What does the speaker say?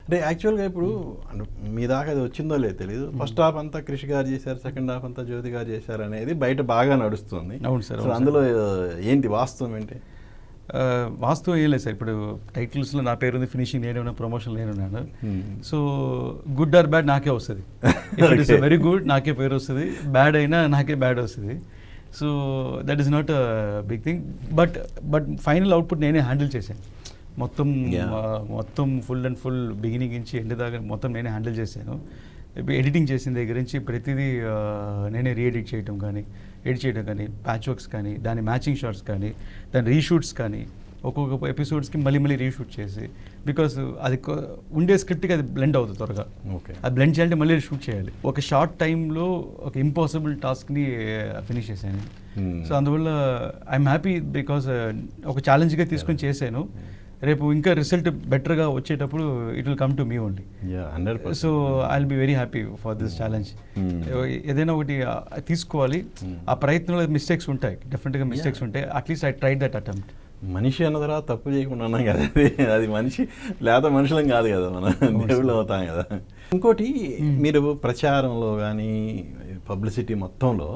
అంటే యాక్చువల్గా ఇప్పుడు మీ దాకా అది వచ్చిందో లేదో తెలియదు, ఫస్ట్ హాఫ్ అంతా కృషి గారు చేశారు, సెకండ్ హాఫ్ అంతా జ్యోతి గారు చేశారు అనేది బయట బాగా నడుస్తుంది. అవును సార్. అసలు అందులో ఏంటి వాస్తవం ఏంటి? వాస్తవం ఏం లేదు సార్. ఇప్పుడు టైటిల్స్లో నా పేరు ఉంది, ఫినిషింగ్ నేను ఉన్నా, ప్రమోషన్ నేను ఉన్నాను. సో గుడ్ ఆర్ బ్యాడ్ నాకే వస్తుంది. If it is very good నాకే పేరు వస్తుంది, బ్యాడ్ అయినా నాకే బ్యాడ్ వస్తుంది. So that is not a big thing. But final output నేనే హ్యాండిల్ చేశాను. మొత్తం ఫుల్ అండ్ ఫుల్ బిగినింగ్ నుంచి ఎండ్ దాకా మొత్తం నేనే హ్యాండిల్ చేశాను. ఎడిటింగ్ చేసిన దగ్గర నుంచి ప్రతిదీ నేనే ఎడిట్ చేయడం కానీ ప్యాచ్ వర్క్స్ కానీ, దాని మ్యాచింగ్ షాట్స్ కానీ, దాని రీషూట్స్ కానీ, ఒక్కొక్క ఎపిసోడ్స్కి మళ్ళీ రీషూట్ చేసి, బికాస్ అది ఉండే స్క్రిప్ట్కి అది బ్లెండ్ అవుతుంది త్వరగా. అది బ్లెండ్ చేయాలంటే మళ్ళీ షూట్ చేయాలి. ఒక షార్ట్ టైంలో ఒక ఇంపాసిబుల్ టాస్క్ని ఫినిష్ చేశాను. సో అందువల్ల ఐఎమ్ హ్యాపీ బికాస్ ఒక ఛాలెంజ్గా తీసుకొని చేశాను. రేపు ఇంకా రిజల్ట్ బెటర్గా వచ్చేటప్పుడు it will come to me only. So I will be very happy for this challenge. ఏదైనా ఒకటి తీసుకోవాలి. ఆ ప్రయత్నంలో మిస్టేక్స్ ఉంటాయి, డెఫినెట్గా మిస్టేక్స్ ఉంటాయి. At least I tried that attempt. మనిషి అన్న తర్వాత తప్పు చేయకుండా ఉన్నాం కదా, అది మనిషి లేదా మనుషులం కాదు కదా, మనం దేవుళ్ళు అవుతాం కదా. ఇంకోటి, మీరు ప్రచారంలో కానీ పబ్లిసిటీ మొత్తంలో